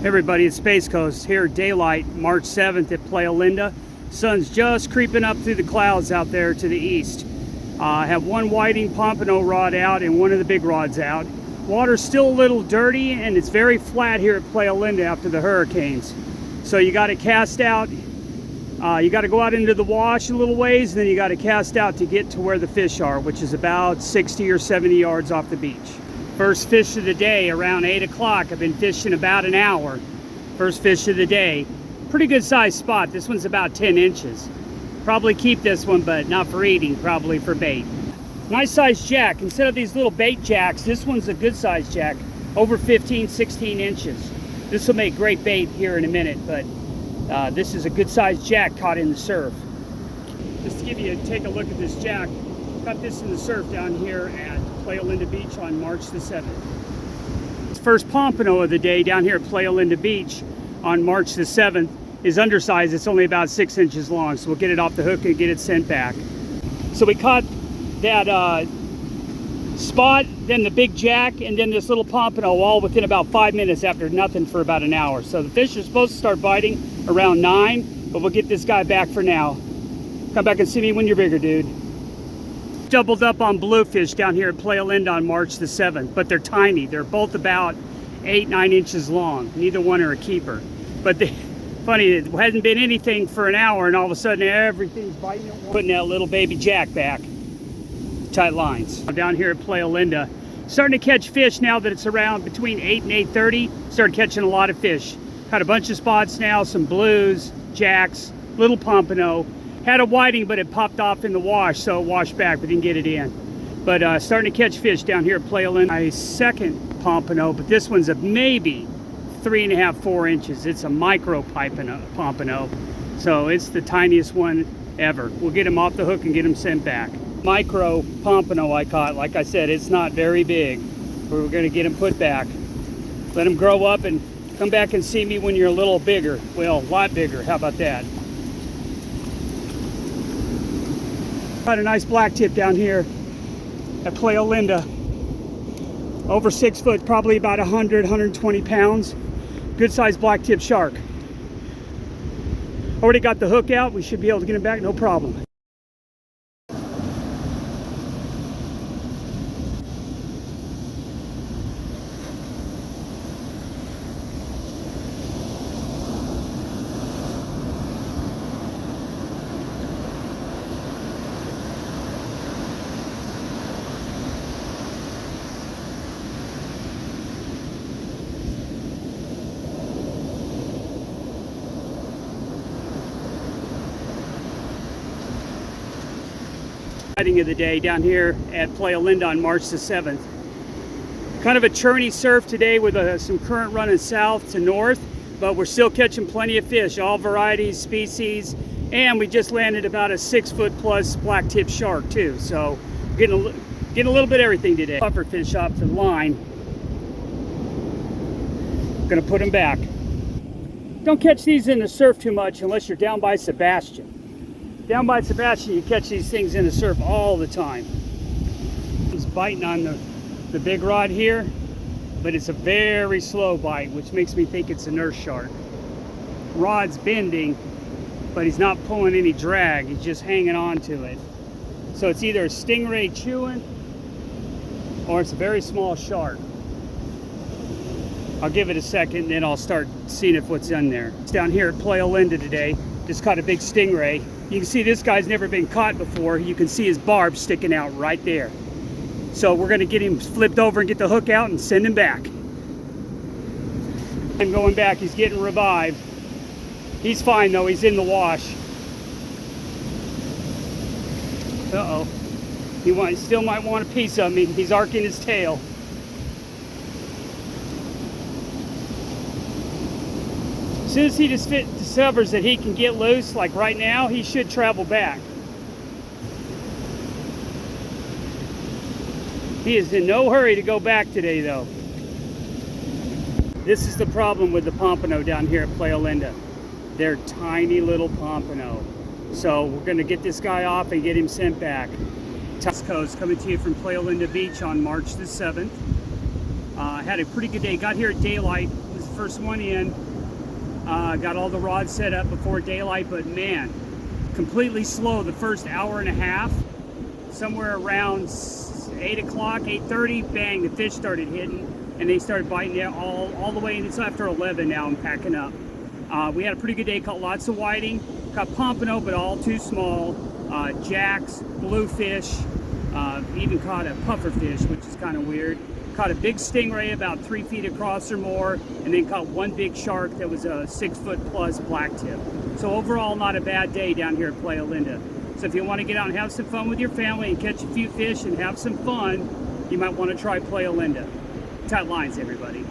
Everybody at Space Coast here at daylight, March 7th at Playalinda. Sun's just creeping up through the clouds out there to the east. I have one whiting pompano rod out and one of the big rods out. Water's still a little dirty and it's very flat here at Playalinda after the hurricanes. So you got to cast out, you got to go out into the wash a little ways, and then you got to cast out to get to where the fish are, which is about 60 or 70 yards off the beach. First fish of the day around 8 o'clock. I've been fishing about an hour. First fish of the day. Pretty good sized spot. This one's about 10 inches. Probably keep this one, but not for eating, probably for bait. Nice sized jack. Instead of these little bait jacks, this one's a good sized jack. Over 15, 16 inches. This will make great bait here in a minute, but this is a good sized jack caught in the surf. Just to give you take a look at this jack. Caught this in the surf down here at Playalinda Beach on March the 7th. First pompano of the day down here at Playalinda Beach on March the 7th is undersized. It's only about 6 inches long, so we'll get it off the hook and get it sent back. So we caught that spot, then the big jack, and then this little pompano all within about 5 minutes after nothing for about an hour. So the fish are supposed to start biting around 9, but we'll get this guy back for now. Come back and see me when you're bigger, dude. Doubled up on bluefish down here at Playalinda on March the 7th, but they're tiny. They're both about 8, 9 inches long. Neither one are a keeper. But funny, it hasn't been anything for an hour, and all of a sudden everything's biting at once. Putting that little baby jack back. Tight lines. Down here at Playalinda, starting to catch fish now that it's around between 8 and 8:30. Started catching a lot of fish. Had a bunch of spots now, some blues, jacks, little pompano. Had a whiting, but it popped off in the wash, so it washed back, but didn't get it in. But starting to catch fish down here at Playalinda. My second pompano, but this one's a maybe 3.5, 4 inches. It's a micro pompano, so it's the tiniest one ever. We'll get him off the hook and get him sent back. Micro pompano I caught. Like I said, it's not very big. We're going to get him put back. Let him grow up and come back and see me when you're a little bigger. Well, a lot bigger. How about that? Got a nice blacktip down here at Playalinda. Over 6 foot, probably about 100, 120 pounds. Good sized blacktip shark. Already got the hook out. We should be able to get him back, no problem. Of the day down here at Playalinda on March the 7th. Kind of a churny surf today with some current running south to north, but we're still catching plenty of fish, all varieties, species, and we just landed about a 6 foot plus blacktip shark too. So getting a little bit of everything today. Puffer fish off the line. Gonna put them back. Don't catch these in the surf too much unless you're down by Sebastian. Down by Sebastian, you catch these things in the surf all the time. He's biting on the big rod here, but it's a very slow bite, which makes me think it's a nurse shark. Rod's bending, but he's not pulling any drag. He's just hanging on to it. So it's either a stingray chewing, or it's a very small shark. I'll give it a second, and then I'll start seeing if what's in there. It's down here at Playalinda today. Just caught a big stingray. You can see this guy's never been caught before. You can see his barb sticking out right there. So we're gonna get him flipped over and get the hook out and send him back. I'm going back, he's getting revived. He's fine though, he's in the wash. Uh-oh, he still might want a piece of me. He's arcing his tail. As soon as he discovers that he can get loose, like right now, he should travel back. He is in no hurry to go back today, though. This is the problem with the pompano down here at Playalinda. They're tiny little pompano. So we're going to get this guy off and get him sent back. Space Coast coming to you from Playalinda Beach on March the 7th. Had a pretty good day. Got here at daylight. It was the first one in. Got all the rods set up before daylight, but man, completely slow the first hour and a half. Somewhere around 8 o'clock, 8:30, bang, the fish started hitting, and they started biting it all the way, and it's after 11 now. I'm packing up. We had a pretty good day, caught lots of whiting, caught pompano, but all too small, jacks, bluefish, even caught a pufferfish, which is kind of weird. Caught a big stingray about 3 feet across or more, and then caught one big shark that was a 6-foot-plus blacktip. So overall, not a bad day down here at Playalinda. So if you want to get out and have some fun with your family and catch a few fish and have some fun, you might want to try Playalinda. Tight lines, everybody.